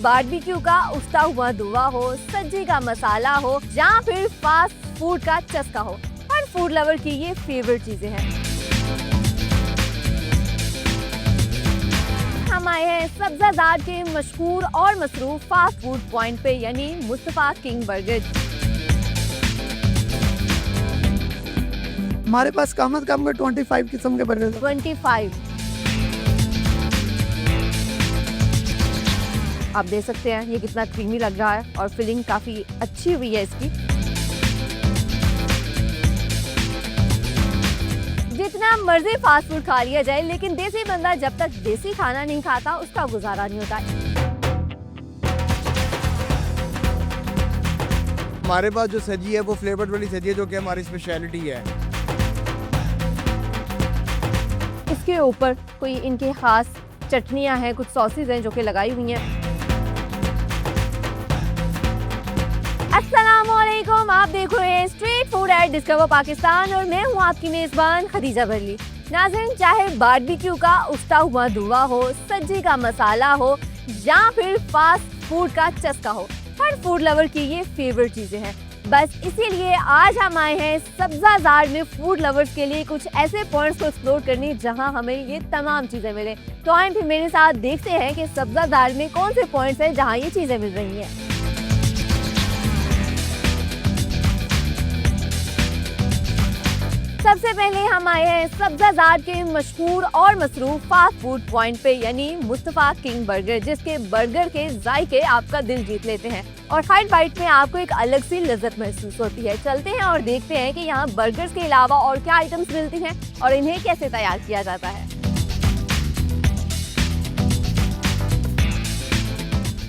Barbecue का उठता हुआ धुआं हो, सब्जी का मसाला हो या फिर फास्ट फूड का चस्का हो, हर फूड लवर की ये फेवरेट चीजें हैं। हम आए हैं सब्जादार के मशहूर और मसरूफ फास्ट फूड पॉइंट पे, यानी मुस्तफा किंग बर्गर। हमारे पास कम से कम 25 किस्म के बर्गर 25। आप देख सकते हैं ये कितना क्रीमी लग रहा है और फिलिंग काफी अच्छी हुई है इसकी। जितना मर्जी फास्ट फूड खा लिया जाए, लेकिन देसी बंदा जब तक देसी खाना नहीं खाता उसका गुजारा नहीं होता। हमारे पास जो सब्जी है वो फ्लेवर्ड वाली सब्जी है, जो कि हमारी स्पेशलिटी है। इसके ऊपर कोई इनके खास चटनियां हैं, कुछ सॉसेज हैं जो कि लगाई हुई हैं। अस्सलामुअलैकुम, आप देख रहे हैं street food at discover Pakistan और मैं हूं आपकी मेजबान खदीजा बरली। नाज़रीन, चाहे बारबेक्यू का उठता हुआ धुआं हो, सब्जी का मसाला हो या फिर फास्ट फूड का चस्का हो, हर फूड लवर की ये फेवरेट चीजें हैं। बस इसीलिए आज हम आए हैं सब्जादार में फूड लवर्स के लिए कुछ ऐसे पॉइंट्स को एक्सप्लोर करने जहां हमें ये तमाम चीजें मिले। तो आए फिर मेरे साथ देखते हैं कि सब्जादार में कौन से पॉइंट्स हैं जहां ये चीजें मिल रही हैं। सबसे पहले हम आए हैं सब्जादार के मशहूर और मसरूफ फास्ट फूड पॉइंट पे, यानी मुस्तफा किंग बर्गर, जिसके बर्गर के जायके आपका दिल जीत लेते हैं और हर बाइट में आपको एक अलग सी लज्जत महसूस होती है। चलते हैं और देखते हैं कि यहाँ बर्गर्स के अलावा और क्या आइटम्स मिलती हैं और इन्हें कैसे तैयार किया जाता है।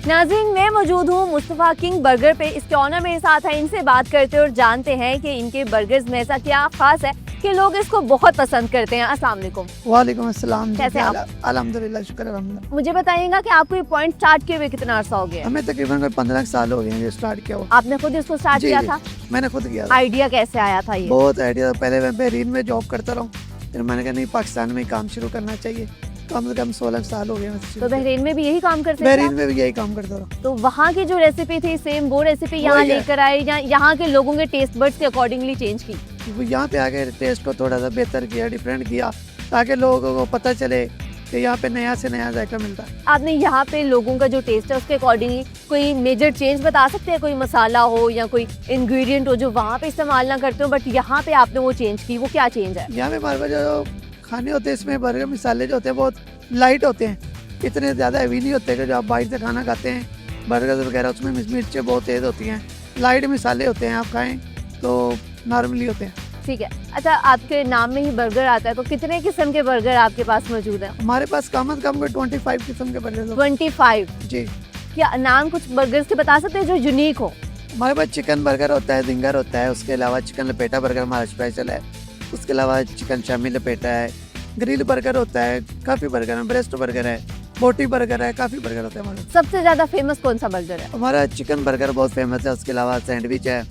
नाज़रीन, मैं मौजूद हूँ मुस्तफा किंग बर्गर पे। इसके ऑनर मेरे साथ है, इनसे बात करते हैं और जानते हैं कि इनके बर्गर्स में ऐसा क्या खास है कि लोग इसको बहुत पसंद करते हैं। अस्सलाम वालेकुम। वालेकुम अस्सलाम। कैसे आप? अल्हम्दुलिल्लाह, शुक्र अल्हम्दुलिल्लाह। मुझे बताइएगा कि आपको ये पॉइंट स्टार्ट किए हुए कितना अर्सा हो गया? हमें तकरीबन कोई 15 साल हो गए हैं ये स्टार्ट किया हुआ। आपने खुद इसको स्टार्ट जी, किया जी, था? मैंने खुद किया था। आइडिया कैसे आया था ये? बहुत आइडिया था। पहले मैं बहरीन में जॉब करता रहा, फिर मैंने कहा नहीं, पाकिस्तान में ही काम शुरू करना चाहिए। कम से कम 16 साल हो गए हैं। तो बहरीन में भी यही काम करते थे? बहरीन में भी यही काम करता रहा। तो वहाँ की जो रेसिपी थी सेम वो रेसिपी यहाँ वही है। लेकर आए या यहाँ के लोगों के टेस्ट बड्स के अकॉर्डिंगली चेंज की? वो यहाँ पे आके टेस्ट को थोड़ा सा बेहतर किया, डिफरेंट किया, ताकि लोगों को पता चले कि यहाँ पे नया से नया जायका मिलता है। आपने यहाँ पे लोगों का जो टेस्ट है उसके अकॉर्डिंगली कोई मेजर चेंज बता सकते हैं? कोई मसाला हो या कोई इंग्रेडिएंट हो जो वहाँ पे इस्तेमाल ना करते हो बट यहाँ पे आपने वो चेंज की, वो क्या चेंज है? यहाँ पे हमारे पास जो खाने होते हैं, इसमें बर्गर मसाले जो होते हैं बहुत लाइट होते हैं, इतने ज़्यादा हैवी नहीं होते कि जो आप बाहर से खाना खाते हैं बर्गर वगैरह, उसमें मिर्चें बहुत तेज़ होती हैं। लाइट मसाले होते हैं, आप खाएं तो नॉर्मली होते हैं। ठीक है। अच्छा, आपके नाम में ही बर्गर आता है, तो कितने किस्म के बर्गर आपके पास मौजूद हैं? हमारे पास कम से कम 25 किस्म के बर्गर हैं। 25? जी। क्या नाम कुछ बर्गर्स के बता सकते हैं जो यूनिक हो? हमारे पास चिकन बर्गर होता है, जिंगर होता है, उसके अलावा चिकन लपेटा बर्गर हमारा स्पेशल है, उसके अलावा चिकन शामी लपेटा है, ग्रिल बर्गर होता है, काफ़ी बर्गर है, ब्रेस्ट बर्गर है, बोटी बर्गर है, काफ़ी बर्गर होता है हमारे। सबसे ज्यादा फेमस कौन सा बर्गर है? हमारा चिकन बर्गर बहुत फेमस है, उसके अलावा सैंडविच है,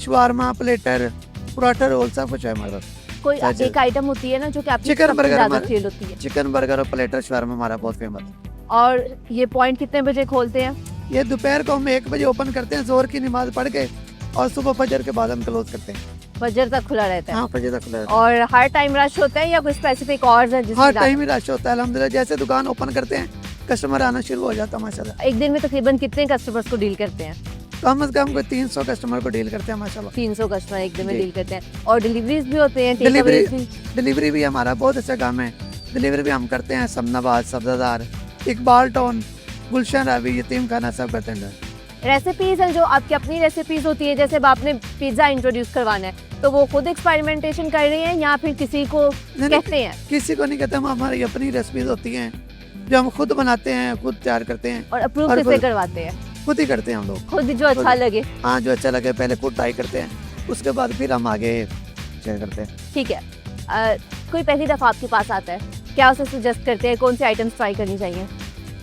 शवारमा, प्लेटर, पराठा रोल, सब कुछ है हमारे पास। कोई अच्छा। एक आइटम होती है ना जो कि आपकी चिकन सबसे बर्गर ज्यादा हमारा- सेल होती है? चिकन बर्गर और प्लेटर शवारमा हमारा बहुत फेमस है। और ये पॉइंट कितने बजे खोलते हैं? ये दोपहर को हम 1 बजे ओपन करते हैं, जोर की नमाज पढ़ के, और सुबह फजर के बाद हम क्लोज करते हैं। फजर तक खुला रहता है? हाँ, फजर तक खुला रहता है। और हर टाइम रश होता है या कोई स्पेसिफिक आवर्स है जिसमें हर टाइम ही रश होता है अल्हम्दुलिल्लाह। जैसे दुकान ओपन करते हैं कस्टमर आना शुरू हो जाता है माशाल्लाह। एक दिन में तकरीबन कितने कस्टमर्स को डील करते हैं? कम से कम कोई 300 कस्टमर को डील करते हैं माशाल्लाह। 300 कस्टमर एक दिन में जी। डील करते हैं। और डिलीवरीज भी होते हैं? डिलीवरी takeaways भी? डिलीवरी भी हमारा बहुत अच्छा काम है। डिलीवरी भी हम करते हैं, समनाबाद, सब्जादार, इकबाल टाउन, गुलशन रावी, यतीम खाना, सब करते हैं। रेसिपीज हैं जो आपकी अपनी रेसिपीज होती है, जैसे अब आपने पिज्जा इंट्रोड्यूस करवाना है तो वो खुद एक्सपेरिमेंटेशन कर रहे हैं या फिर किसी को नहीं, कहते हैं? किसी को नहीं कहते हम, हमारी अपनी रेसिपीज होती हैं जो हम खुद बनाते हैं, खुद तैयार करते हैं, और अप्रूव और किससे खुद- करवाते हैं? खुद ही करते हैं हम लोग। खुद जो अच्छा लगे। हाँ, जो अच्छा लगे पहले खुद ट्राई करते हैं, उसके बाद फिर हम आगे शेयर करते हैं। ठीक है। कोई पहली दफा आपके पास आता है, क्या उसे सजेस्ट करते हैं कौन सी आइटम्स ट्राई करनी चाहिए?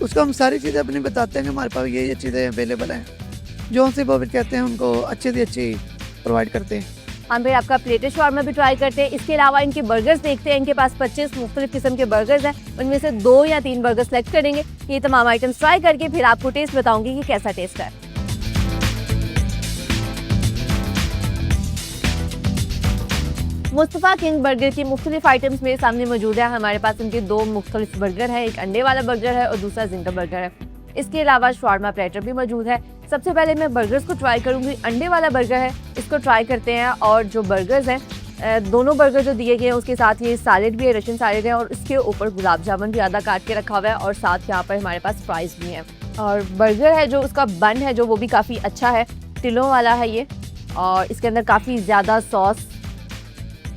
उसको हम सारी चीज़ें अपनी बताते हैं कि हमारे पास ये चीज़ें अवेलेबल हैं, जो उनसे वो कहते हैं उनको अच्छी से अच्छी प्रोवाइड करते हैं। हम फिर आपका प्लेटेड शॉर्मा भी ट्राई करते हैं। इसके अलावा इनके बर्गर्स देखते हैं, इनके पास 25 मुख्तलिफ किस्म के बर्गर्स हैं, उनमें से 2 या 3 बर्गर सेलेक्ट करेंगे। ये तमाम आइटम्स ट्राई करके फिर आपको टेस्ट बताऊंगी कि कैसा टेस्ट है। मुस्तफ़ा किंग बर्गर की मुख्तलिफ आइटम्स मेरे सामने मौजूद है। हमारे पास इनके 2 मुख्तलिफ बर्गर है, एक अंडे वाला बर्गर है और दूसरा जिंगर बर्गर है। इसके अलावा शवारमा प्लेटर भी मौजूद है। सबसे पहले मैं बर्गर्स को ट्राई करूंगी। अंडे वाला बर्गर है, इसको ट्राई करते हैं। और जो बर्गर्स हैं, दोनों बर्गर जो दिए गए हैं उसके साथ ये सैलेड भी है, रशियन सैलेड है, और इसके ऊपर गुलाब जामुन भी आधा काट के रखा हुआ है, और साथ यहाँ पर हमारे पास फ्राइज भी हैं। और बर्गर है जो उसका बन है जो वो भी काफ़ी अच्छा है, तिलों वाला है ये, और इसके अंदर काफ़ी ज़्यादा सॉस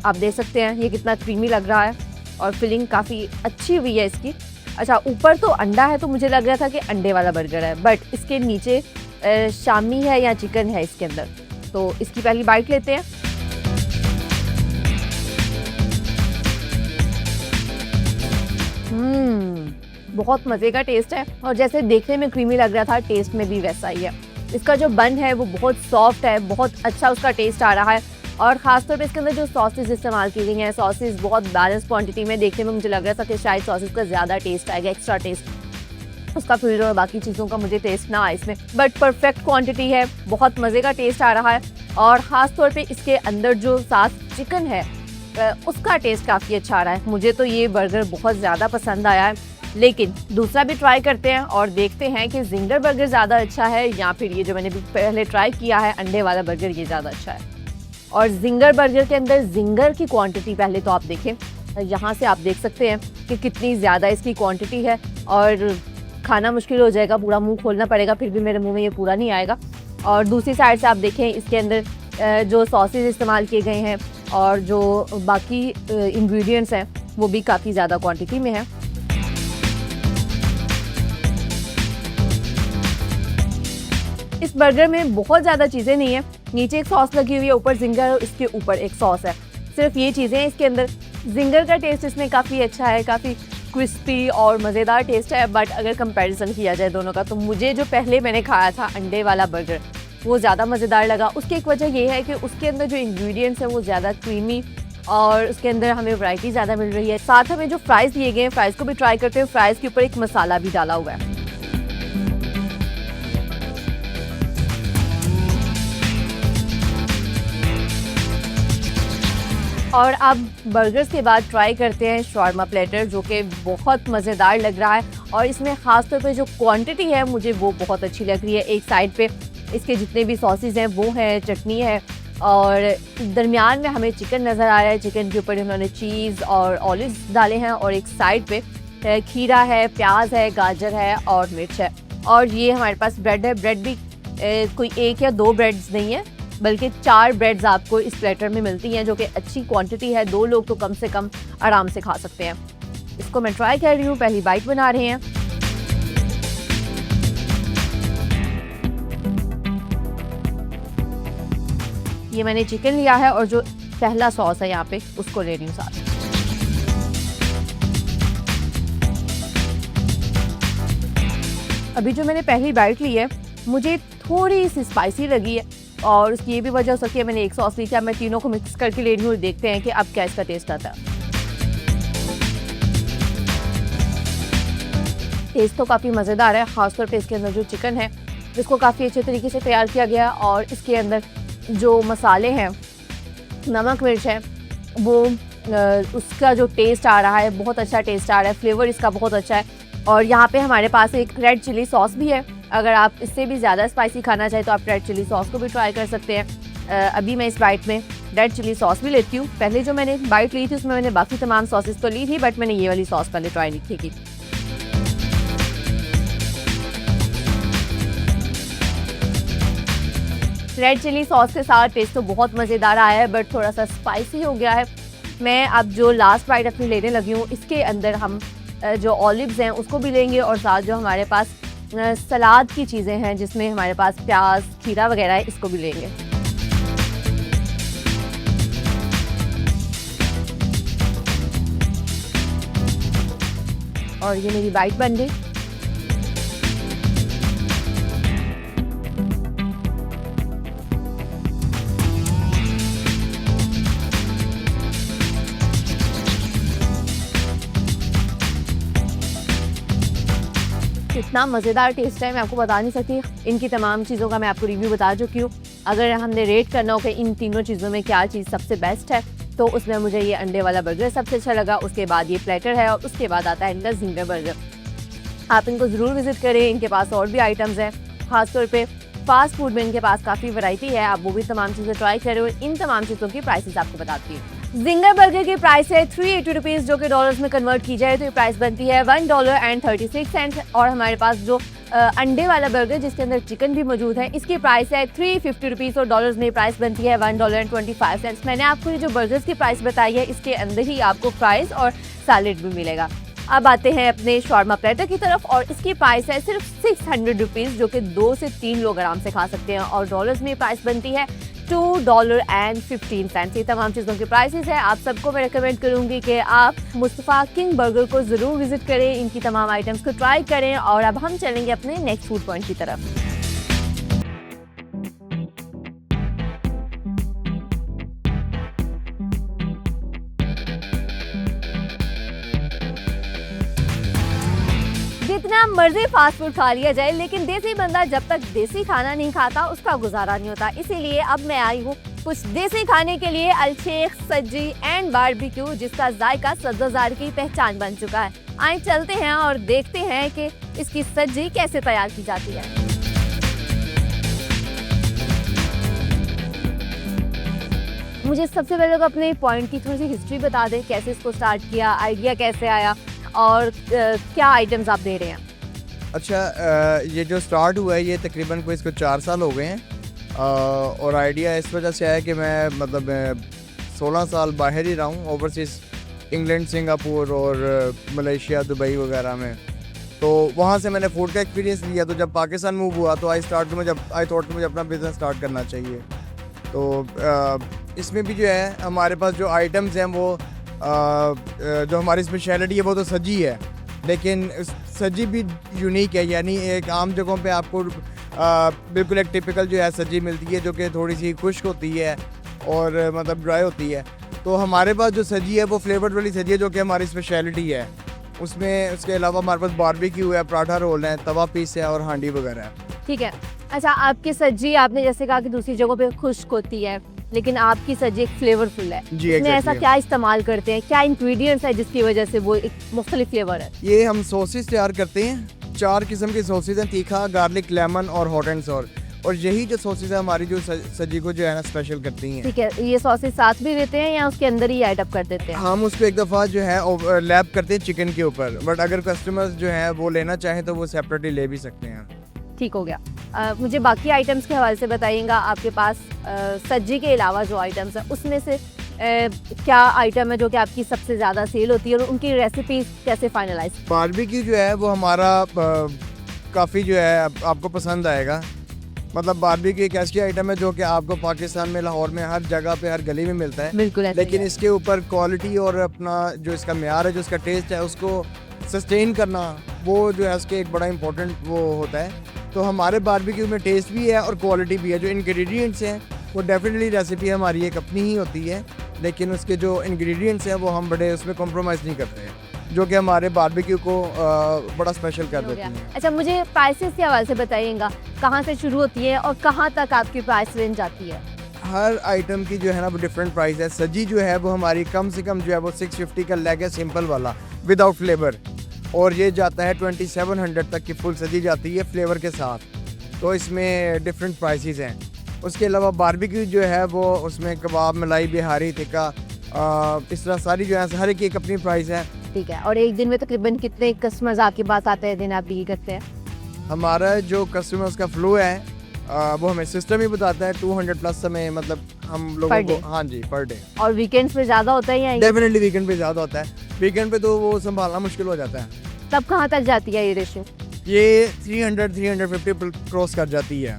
आप देख सकते हैं। ये कितना क्रीमी लग रहा है और फिलिंग काफ़ी अच्छी हुई है इसकी। अच्छा, ऊपर तो अंडा है तो मुझे लग रहा था कि अंडे वाला बर्गर है, बट इसके नीचे शामी है या चिकन है इसके अंदर। तो इसकी पहली बाइट लेते हैं। बहुत मज़े का टेस्ट है, और जैसे देखने में क्रीमी लग रहा था टेस्ट में भी वैसा ही है। इसका जो बन है वो बहुत सॉफ्ट है, बहुत अच्छा उसका टेस्ट आ रहा है। और ख़ासतौर पे इसके अंदर जो सॉसेज इस्तेमाल की गई हैं, सॉसेज बहुत बैलेंस क्वांटिटी में, देखने में मुझे लग रहा था कि शायद सॉसेज का ज़्यादा टेस्ट आएगा, एक्स्ट्रा टेस्ट उसका फिल्टर और बाकी चीज़ों का मुझे टेस्ट ना आए इसमें, बट परफेक्ट क्वांटिटी है, बहुत मज़े का टेस्ट आ रहा है। और ख़ास तौर पे इसके अंदर जो साथ चिकन है उसका टेस्ट काफ़ी अच्छा आ रहा है। मुझे तो ये बर्गर बहुत ज़्यादा पसंद आया है, लेकिन दूसरा भी ट्राई करते हैं और देखते हैं कि जिंगर बर्गर ज़्यादा अच्छा है या फिर ये जो मैंने भी पहले ट्राई किया है अंडे वाला बर्गर, ये ज़्यादा अच्छा है। और जिंगर बर्गर के अंदर जिंगर की क्वांटिटी पहले तो आप देखें, यहाँ से आप देख सकते हैं कि कितनी ज़्यादा इसकी क्वांटिटी है, और खाना मुश्किल हो जाएगा, पूरा मुंह खोलना पड़ेगा, फिर भी मेरे मुंह में ये पूरा नहीं आएगा। और दूसरी साइड से आप देखें इसके अंदर जो सॉसेज इस्तेमाल किए गए हैं और जो बाकी इंग्रेडिएंट्स हैं वो भी काफ़ी ज़्यादा क्वांटिटी में है। इस बर्गर में बहुत ज़्यादा चीज़ें नहीं है, नीचे एक सॉस लगी हुई है, ऊपर जिंगर और इसके ऊपर एक सॉस है, सिर्फ ये चीज़ें हैं इसके अंदर। जिंगर का टेस्ट इसमें काफ़ी अच्छा है, काफ़ी क्रिस्पी और मज़ेदार टेस्ट है। बट अगर कंपैरिजन किया जाए दोनों का, तो मुझे जो पहले मैंने खाया था अंडे वाला बर्गर वो ज़्यादा मज़ेदार लगा। उसकी एक वजह ये है कि उसके अंदर जो इंग्रेडिएंट्स हैं वो ज़्यादा क्रीमी, और उसके अंदर हमें वैरायटी ज़्यादा मिल रही है। साथ हमें जो फ्राइज़ दिए गए हैं, फ्राइज़ को भी ट्राई करते हैं। फ्राइज़ के ऊपर एक मसाला भी डाला हुआ है। और अब बर्गर्स के बाद ट्राई करते हैं शवारमा प्लेटर, जो कि बहुत मज़ेदार लग रहा है। और इसमें ख़ास तौर पे जो क्वांटिटी है मुझे वो बहुत अच्छी लग रही है। एक साइड पे इसके जितने भी सॉसेज हैं वो हैं, चटनी है, और दरमियान में हमें चिकन नज़र आ रहा है। चिकन के ऊपर उन्होंने चीज़ और ऑलिव्स डाले हैं, और एक साइड पे खीरा है, प्याज है, गाजर है और मिर्च है। और ये हमारे पास ब्रेड है। ब्रेड भी कोई 1 या 2 ब्रेड्स नहीं है, बल्कि 4 ब्रेड्स आपको इस प्लेटर में मिलती हैं, जो कि अच्छी क्वांटिटी है। 2 लोग तो कम से कम आराम से खा सकते हैं। इसको मैं ट्राई कर रही हूँ, पहली बाइट बना रहे हैं। ये मैंने चिकन लिया है और जो पहला सॉस है यहाँ पे उसको ले रही हूँ साथ। अभी जो मैंने पहली बाइट ली है मुझे थोड़ी सी स्पाइसी लगी है, और उसकी ये भी वजह हो सकती है मैंने एक सॉस ली थी। अब मैं तीनों को मिक्स करके ले रही हूँ, देखते हैं कि अब क्या इसका टेस्ट आता है। टेस्ट तो काफ़ी मज़ेदार है, ख़ासतौर पे इसके अंदर जो चिकन है इसको काफ़ी अच्छे तरीके से तैयार किया गया, और इसके अंदर जो मसाले हैं, नमक मिर्च है, वो उसका जो टेस्ट आ रहा है बहुत अच्छा टेस्ट आ रहा है। फ्लेवर इसका बहुत अच्छा है। और यहाँ पे हमारे पास एक रेड चिली सॉस भी है। अगर आप इससे भी ज़्यादा स्पाइसी खाना चाहें तो आप रेड चिली सॉस को भी ट्राई कर सकते हैं। अभी मैं इस बाइट में रेड चिली सॉस भी लेती हूँ। पहले जो मैंने बाइट ली थी उसमें मैंने बाकी तमाम सॉसेस तो ली थी, बट मैंने ये वाली सॉस पहले ट्राई नहीं की। रेड चिली सॉस के साथ टेस्ट तो बहुत मज़ेदार आया है, बट थोड़ा सा स्पाइसी हो गया है। मैं अब जो लास्ट बाइट अपनी लेने लगी हूँ, इसके अंदर हम जो ऑलिव्स हैं उसको भी लेंगे, और साथ जो हमारे पास सलाद की चीज़ें हैं जिसमें हमारे पास प्याज, खीरा वगैरह है, इसको भी लेंगे। और ये मेरी बाइट बन गई। इतना मज़ेदार टेस्ट है, मैं आपको बता नहीं सकती। इनकी तमाम चीज़ों का मैं आपको रिव्यू बता चुकी हूँ। अगर हमने रेट करना हो कि इन तीनों चीज़ों में क्या चीज़ सबसे बेस्ट है, तो उसमें मुझे ये अंडे वाला बर्गर सबसे अच्छा लगा। उसके बाद ये प्लेटर है और उसके बाद आता है इनका जिंगर बर्गर। आप इनको ज़रूर विज़िट करें, इनके पास और भी आइटम्स हैं। ख़ासतौर पे फास्ट फूड में इनके पास काफ़ी वैरायटी है, आप वो भी तमाम चीज़ें ट्राई करें और इन तमाम चीज़ों की प्राइसेस आपको बताती हूँ। जिंगर बर्गर की प्राइस है 380 रुपीज़, जो कि डॉलर्स में कन्वर्ट की जाए तो ये प्राइस बनती है $1.36। और हमारे पास जो अंडे वाला बर्गर जिसके अंदर चिकन भी मौजूद है, इसकी प्राइस है 350 रुपीज़ और डॉलर्स में प्राइस बनती है $1.25। मैंने आपको ये जो बर्गर्स की प्राइस बताई है, इसके अंदर ही आपको फ्राइज़ और सैलेड भी मिलेगा। अब आते हैं अपने शॉर्मा प्लेटर की तरफ और इसकी प्राइस है सिर्फ 600 रुपीज़, जो कि 2 से 3 लोग आराम से खा सकते हैं और डॉलर्स में प्राइस बनती है $2.15। ये तमाम चीज़ों की प्राइसेस है। आप सबको मैं रिकमेंड करूंगी कि आप मुस्तफ़ा किंग बर्गर को ज़रूर विजिट करें, इनकी तमाम आइटम्स को ट्राई करें। और अब हम चलेंगे अपने नेक्स्ट फूड पॉइंट की तरफ। जितना मर्जी फास्ट फूड खा लिया जाए, लेकिन देसी बंदा जब तक देसी खाना नहीं खाता उसका गुजारा नहीं होता। इसीलिए अब मैं आई हूँ कुछ देसी खाने के लिए, अलशेख सज्जी एंड बारबेक्यू, जिसका जायका सब्ज़ाजार की पहचान बन चुका है। आइए चलते हैं और देखते हैं कि इसकी सज्जी कैसे तैयार की जाती है। मुझे सबसे पहले तो अपने पॉइंट की थोड़ी सी हिस्ट्री बता दें, कैसे इसको स्टार्ट किया, आइडिया कैसे आया और क्या आइटम्स आप दे रहे हैं। अच्छा, ये जो स्टार्ट हुआ है ये तकरीबन को इसको 4 साल हो गए हैं। और आइडिया इस वजह से आया कि मैं मतलब 16 साल बाहर ही रहा हूँ, ओवरसीज़ इंग्लैंड, सिंगापुर और मलेशिया, दुबई वगैरह में। तो वहाँ से मैंने फूड का एक्सपीरियंस लिया। तो जब पाकिस्तान मूव हुआ तो आई थॉट मुझे अपना बिज़नेस स्टार्ट करना चाहिए। तो इसमें भी जो है हमारे पास जो आइटम्स हैं वो जो हमारी स्पेशलिटी है वो तो सज्जी है, लेकिन सज्जी भी यूनिक है। यानी एक आम जगहों पे आपको बिल्कुल एक टिपिकल जो है सज्जी मिलती है, जो कि थोड़ी सी खुश्क होती है और मतलब ड्राई होती है। तो हमारे पास जो सज्जी है वो फ्लेवर्ड वाली सज्जी है, जो कि हमारी स्पेशलिटी है। उसमें उसके अलावा हमारे पास बारबेक्यू है, पराठा रोल है, तवा पीस है और हांडी वगैरह है। ठीक है। अच्छा, आपकी सज्जी आपने जैसे कहा कि दूसरी जगहों पे खुश्क होती है, लेकिन आपकी सब्जी एक फ्लेवरफुल है। जी, इसमें ऐसा क्या इस्तेमाल करते हैं, क्या इंग्रेडिएंट्स है जिसकी वजह से वो एक मुख्तलिफ फ्लेवर है? ये हम सॉसेस तैयार करते हैं, 4 किस्म की सॉसेस हैं, तीखा, गार्लिक, लेमन और हॉट एंड सॉर। और यही जो सॉसेस है हमारी जो सब्जी को जो है ना स्पेशल करती हैं। ठीक है, ये सॉसेस साथ भी देते हैं या उसके अंदर ही ऐड अप कर देते हैं? हम उसको एक दफ़ा जो है लैब करते हैं चिकन के ऊपर, बट अगर कस्टमर्स जो है वो लेना चाहें तो वो सेपरेटली ले भी सकते हैं। ठीक हो गया। मुझे बाकी आइटम्स के हवाले से बताइएगा। आपके पास सब्जी के अलावा जो आइटम्स हैं उसमें से क्या आइटम है जो कि आपकी सबसे ज़्यादा सेल होती है और उनकी रेसिपीज कैसे फाइनलाइज? बारबेक्यू जो है वो हमारा काफ़ी जो है आपको पसंद आएगा। मतलब बारबेक्यू एक ऐसी आइटम है जो कि आपको पाकिस्तान में, लाहौर में हर जगह पे, हर गली में मिलता है। बिल्कुल ऐसे लेकिन ही है। इसके ऊपर क्वालिटी और अपना जो इसका मेयार है, जो इसका टेस्ट है, उसको सस्टेन करना, वो जो है उसके एक बड़ा इंपॉर्टेंट वो होता है। तो हमारे बारबेक्यू में टेस्ट भी है और क्वालिटी भी है। जो इंग्रेडिएंट्स हैं वो डेफिनेटली रेसिपी हमारी एक अपनी ही होती है, लेकिन उसके जो इंग्रेडिएंट्स हैं वो हम बड़े उसमें कॉम्प्रोमाइज़ नहीं करते हैं, जो कि हमारे बारबेक्यू को बड़ा स्पेशल कर देती हैं। अच्छा, मुझे प्राइसेस के हवाले से बताइएगा, कहाँ से शुरू होती है और कहाँ तक आपकी प्राइस रेंज जाती है? हर आइटम की जो है ना वो डिफरेंट प्राइस है। सब्जी जो है वो हमारी कम से कम जो है वो 650 का लेग है, सिंपल वाला विदाउट फ्लेवर, और ये जाता है 2700 तक की फुल सब्जी जाती है फ्लेवर के साथ। तो इसमें डिफरेंट प्राइसेस हैं। उसके अलावा बारबेक्यू जो है वो उसमें कबाब, मलाई, बिहारी, टिक्का, इस तरह सारी जो है हर एक अपनी प्राइस है। ठीक है। और एक दिन में तकरीबन कितने कस्टमर्स आपके पास आते हैं, दिन आप डील करते हैं? हमारा जो कस्टमर्स का फ्लो है वो हमें सिस्टम ही बताता है। 200 प्लस समय मतलब हम Per लोगों day? को, हाँ जी, पर डे। और वीकेंड्स पे ज़्यादा होता है या डेफिनेटली वीकेंड पे ज़्यादा होता है। वीकेंड पे तो वो संभालना मुश्किल हो जाता है। तब कहाँ तक जाती है ये रेशियो? ये 300-350 क्रॉस कर जाती है,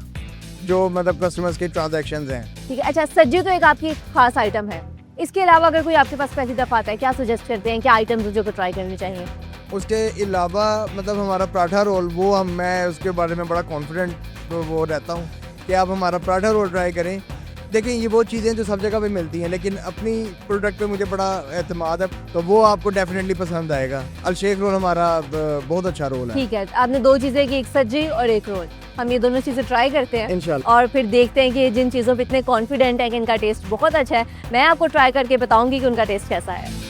जो मतलब कस्टमर्स के ट्रांजैक्शंस हैं। ठीक है। अच्छा, सब्जी तो एक आपकी खास आइटम है, इसके अलावा अगर कोई आपके पास पहली दफ़ा आता है, क्या सजेस्ट करते हैं, क्या आइटम्स जो को ट्राई करनी चाहिए? उसके अलावा मतलब हमारा पराठा रोल, वो मैं उसके बारे में बड़ा कॉन्फिडेंट वो रहता हूँ कि आप हमारा पराठा रोल ट्राई करें। देखें ये वो चीज़ें जो सब जगह पे मिलती हैं, लेकिन अपनी प्रोडक्ट पे मुझे बड़ा एतमाद है, तो वो आपको डेफिनेटली पसंद आएगा। अलशेख रोल हमारा बहुत अच्छा रोल है। ठीक है, आपने दो चीज़ें की, एक सज्जी और एक रोल। हम ये दोनों चीज़ें ट्राई करते हैं इंशाल्लाह। और फिर देखते हैं कि जिन चीज़ों पे इतने कॉन्फिडेंट है कि इनका टेस्ट बहुत अच्छा है, मैं आपको ट्राई करके बताऊंगी कि उनका टेस्ट कैसा है।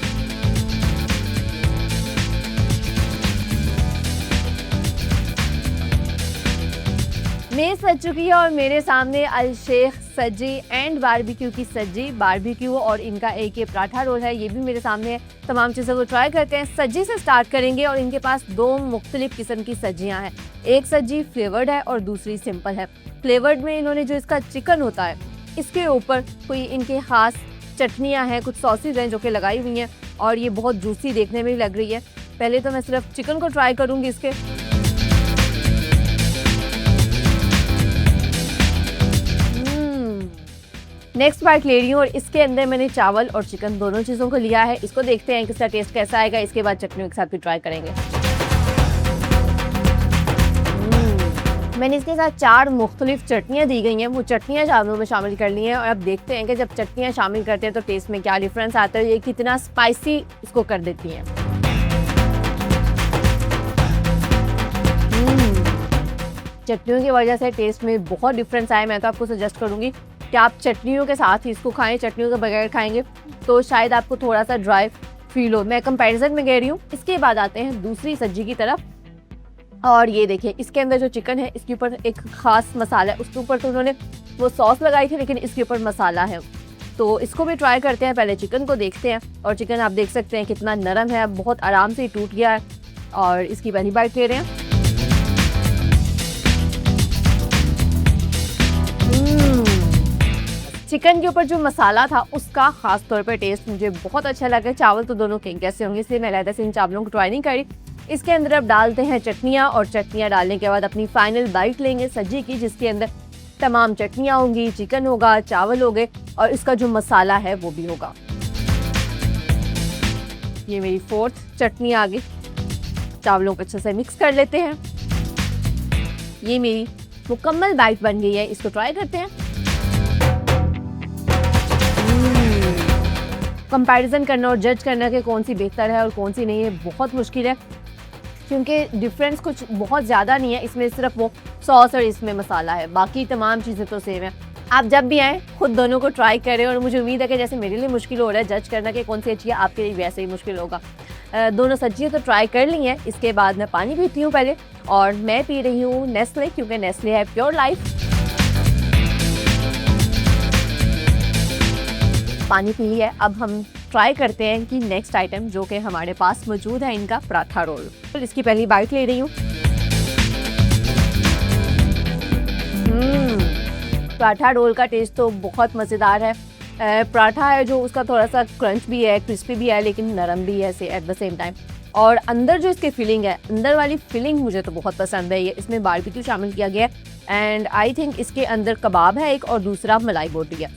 मेज़ सज चुकी है और मेरे सामने अलशेख सज्जी एंड बारबेक्यू की सज्जी, बारबेक्यू और इनका एक ये पराठा रोल है, ये भी मेरे सामने है। तमाम चीज़ों को ट्राई करते हैं। सज्जी से स्टार्ट करेंगे और इनके पास दो मुख्तलिफ किस्म की सज्जियाँ हैं। एक सज्जी फ्लेवर्ड है और दूसरी सिंपल है। फ्लेवर्ड में इन्होंने जो इसका चिकन होता है, इसके ऊपर कोई इनके ख़ास चटनियाँ हैं, कुछ सॉसेज हैं जो कि लगाई हुई हैं और ये बहुत जूसी देखने में भी लग रही है। पहले तो मैं सिर्फ चिकन को ट्राई करूँगी इसके। नेक्स्ट बाइट ले रही हूँ और इसके अंदर मैंने चावल और चिकन दोनों चीज़ों को लिया है। इसको देखते हैं कि इसका टेस्ट कैसा आएगा। इसके बाद चटनियों के साथ भी ट्राई करेंगे। मैंने इसके साथ 4 मुख्तलिफ चटनियाँ दी गई हैं, वो चटनियाँ चावलों में शामिल कर ली हैं और अब देखते हैं कि जब चटनियाँ शामिल करते हैं तो टेस्ट में क्या डिफरेंस आता है, ये कितना स्पाइसी इसको कर देती हैं। चटनियों की वजह से टेस्ट में बहुत डिफरेंस आया। मैं तो आपको सजेस्ट करूँगी कि आप चटनियों के साथ ही इसको खाएं। चटनियों के बगैर खाएंगे तो शायद आपको थोड़ा सा ड्राई फील हो। मैं कंपैरिजन में कह रही हूँ। इसके बाद आते हैं दूसरी सब्जी की तरफ और ये देखिए इसके अंदर जो चिकन है इसके ऊपर एक ख़ास मसाला है। उसके ऊपर तो उन्होंने वो सॉस लगाई थी लेकिन इसके ऊपर मसाला है, तो इसको भी ट्राई करते हैं। पहले चिकन को देखते हैं और चिकन आप देख सकते हैं कितना नरम है, बहुत आराम से टूट गया है और इसकी पहली बाइट ले रहे हैं। चिकन के ऊपर जो मसाला था उसका खास तौर पर टेस्ट मुझे बहुत अच्छा लगा। चावल तो दोनों के कैसे होंगे इसलिए मैं अलग से इन चावलों को ट्राई नहीं करी। इसके अंदर अब डालते हैं चटनियाँ और चटनियाँ डालने के बाद अपनी फाइनल बाइट लेंगे सब्जी की, जिसके अंदर तमाम चटनियाँ होंगी, चिकन होगा, चावल होंगे और इसका जो मसाला है वो भी होगा। ये मेरी 4th चटनी आ गई। चावलों को अच्छे से मिक्स कर लेते हैं। ये मेरी मुकम्मल बाइट बन गई है। इसको ट्राई करते हैं। कंपैरिजन करना और जज करना कि कौन सी बेहतर है और कौन सी नहीं है बहुत मुश्किल है, क्योंकि डिफरेंस कुछ बहुत ज़्यादा नहीं है। इसमें सिर्फ वो सॉस और इसमें मसाला है, बाकी तमाम चीज़ें तो सेम है। आप जब भी आएँ खुद दोनों को ट्राई करें और मुझे उम्मीद है कि जैसे मेरे लिए मुश्किल हो रहा है जज करना कि कौन सी अच्छी है, आपके लिए वैसे ही मुश्किल होगा। दोनों सब्जियाँ तो ट्राई कर ली हैं। इसके बाद मैं पानी पीती हूँ पहले और मैं पी रही हूँ नेस्ले, क्योंकि नेस्ले है प्योर लाइफ। पानी पी लिया है। अब हम ट्राई करते हैं कि नेक्स्ट आइटम जो कि हमारे पास मौजूद है इनका पराठा रोल। तो इसकी पहली बाइट ले रही हूँ। पराठा रोल का टेस्ट तो बहुत मज़ेदार है। पराठा है जो उसका थोड़ा सा क्रंच भी है, क्रिस्पी भी है, लेकिन नरम भी है एट द सेम टाइम। और अंदर जो इसकी फीलिंग है, अंदर वाली फीलिंग मुझे तो बहुत पसंद है। ये इसमें बारबेक्यू शामिल किया गया है एंड आई थिंक इसके अंदर कबाब है एक और दूसरा मलाई बोटी है,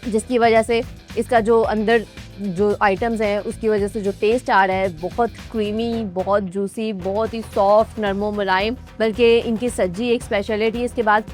जिसकी वजह से इसका जो अंदर जो आइटम्स हैं उसकी वजह से जो टेस्ट आ रहा है बहुत क्रीमी, बहुत जूसी, बहुत ही सॉफ्ट, नरमो मुलायम। बल्कि इनकी सब्जी एक स्पेशलिटी है। इसके बाद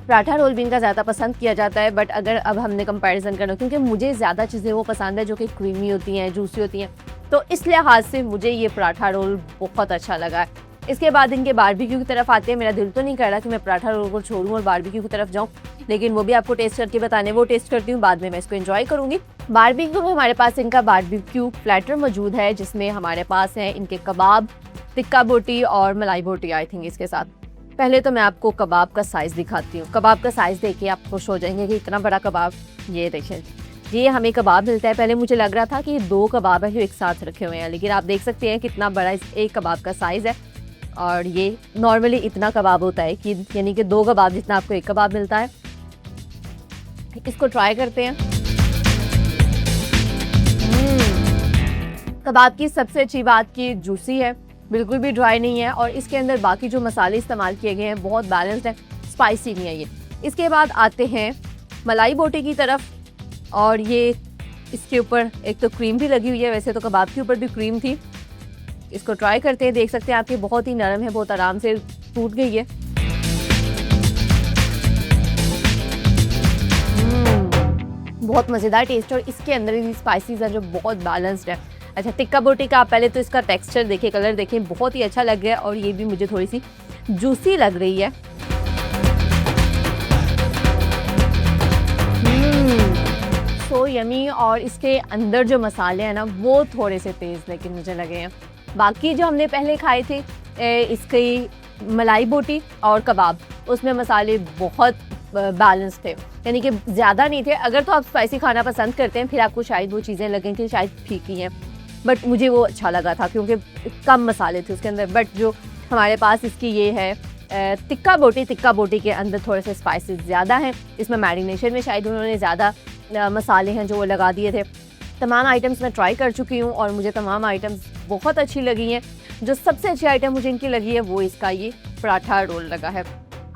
पराठा रोल भी इनका ज़्यादा पसंद किया जाता है, बट अगर अब हमने कंपैरिजन करना, क्योंकि मुझे ज़्यादा चीज़ें वो पसंद है जो कि क्रीमी होती हैं, जूसी होती हैं, तो इस लिहाज से मुझे ये पराठा रोल बहुत अच्छा लगा है। इसके बाद इनके बारबेक्यू की तरफ आते हैं। मेरा दिल तो नहीं कर रहा कि मैं पराठा रोल को छोड़ूं और बारबेक्यू की तरफ जाऊं, लेकिन वो भी आपको टेस्ट करके बताने, वो टेस्ट करती हूँ बाद में, मैं इसको एंजॉय करूँगी। बारबेक्यू में हमारे पास इनका बारबेक्यू प्लेटर मौजूद है, जिसमें हमारे पास है इनके कबाब, टिक्का बोटी और मलाई बोटी आई थिंक इसके साथ। पहले तो मैं आपको कबाब का साइज़ दिखाती हूँ। कबाब का साइज़ देखिए आप खुश हो जाएंगे कि इतना बड़ा कबाब। ये देखिए, ये हमें कबाब मिलता है। पहले मुझे लग रहा था कि 2 कबाब है जो एक साथ रखे हुए हैं, लेकिन आप देख सकते हैं कितना बड़ा इस एक कबाब का साइज़ है। और ये नॉर्मली इतना कबाब होता है कि यानी कि 2 कबाब जितना आपको एक कबाब मिलता है। इसको ट्राई करते हैं। कबाब की सबसे अच्छी बात कि जूसी है, बिल्कुल भी ड्राई नहीं है और इसके अंदर बाकी जो मसाले इस्तेमाल किए गए हैं बहुत बैलेंस्ड है, स्पाइसी नहीं है ये। इसके बाद आते हैं मलाई बोटी की तरफ और ये इसके ऊपर एक तो क्रीम भी लगी हुई है, वैसे तो कबाब के ऊपर भी क्रीम थी। इसको ट्राई करते हैं। देख सकते हैं आपकी बहुत ही नरम है, बहुत आराम से टूट गई है। बहुत मज़ेदार टेस्ट, और इसके अंदर भी स्पाइसीज हैं जो बहुत बैलेंस्ड है। अच्छा, टिक्का बोटी का आप पहले तो इसका टेक्सचर देखिए, कलर देखिए, बहुत ही अच्छा लग रहा है, और ये भी मुझे थोड़ी सी जूसी लग रही है। सो यमी, और इसके अंदर जो मसाले हैं ना वो थोड़े से तेज़ लेकिन मुझे लगे हैं। बाकी जो हमने पहले खाए थे इसकी मलाई बोटी और कबाब, उसमें मसाले बहुत बैलेंस थे, यानी कि ज़्यादा नहीं थे। अगर तो आप स्पाइसी खाना पसंद करते हैं फिर आपको शायद वो चीज़ें लगें कि शायद फीकी हैं, बट मुझे वो अच्छा लगा था क्योंकि कम मसाले थे उसके अंदर। बट जो हमारे पास इसकी ये है टिक्का बोटी के अंदर थोड़े से स्पाइसेस ज़्यादा हैं। इसमें मैरिनेशन में शायद उन्होंने ज़्यादा मसाले हैं जो वो लगा दिए थे। तमाम आइटम्स मैं ट्राई कर चुकी हूँ और मुझे तमाम आइटम्स बहुत अच्छी लगी हैं। जो सबसे अच्छी आइटम मुझे इनकी लगी है वो इसका ये पराठा रोल लगा है।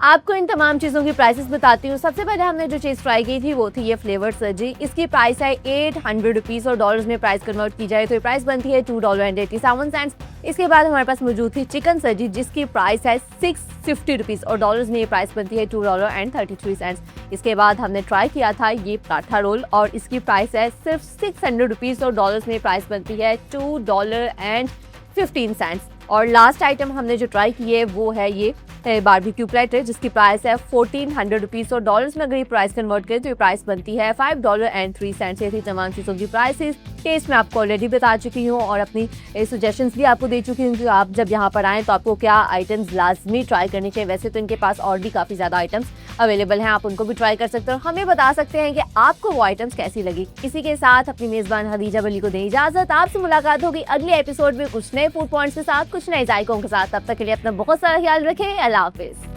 आपको इन तमाम चीज़ों की प्राइसेस बताती हूँ। सबसे पहले हमने जो चीज़ ट्राई की थी वो थी ये फ्लेवर्ड सब्जी। इसकी प्राइस है 800 रुपीज़, और डॉलर्स में प्राइस कन्वर्ट की जाए तो ये प्राइस बनती है $2.87। इसके बाद हमारे पास मौजूद थी चिकन सब्जी जिसकी प्राइस है 650 रुपीज़, और डॉलर्स में ये प्राइस बनती है $2.33। इसके बाद हमने ट्राई किया था ये पराठा रोल, और इसकी प्राइस है सिर्फ 600 रुपीज़, और डॉलर्स में प्राइस बनती है $2.15। और लास्ट आइटम हमने जो ट्राई की है वो है ये बारबेक्यू प्लेटर जिसकी प्राइस है 1400 रुपीज़, और डॉलर्स में अगर ये प्राइस कन्वर्ट करें तो ये प्राइस बनती है $5.03। ये थी तमाम चीज़ों की प्राइसेस। टेस्ट मैं आपको ऑलरेडी बता चुकी हूँ और अपनी सजेशंस भी आपको दे चुकी हूँ कि आप जब यहाँ पर आएँ तो आपको क्या आइटम्स लाजमी ट्राई करनी चाहिए। वैसे तो इनके पास और भी काफ़ी ज़्यादा आइटम्स अवेलेबल हैं, आप उनको भी ट्राई कर सकते हो। हमें बता सकते हैं कि आपको वो आइटम्स कैसी लगी। इसी के साथ अपनी मेज़बान खदीजा वली को दें इजाज़त। आपसे मुलाकात होगी अगले एपिसोड में कुछ नए फूड पॉइंट्स के साथ, कुछ नए जायकों के साथ। तब तक के लिए अपना बहुत सारा ख्याल रखें। अल्लाह हाफिज़।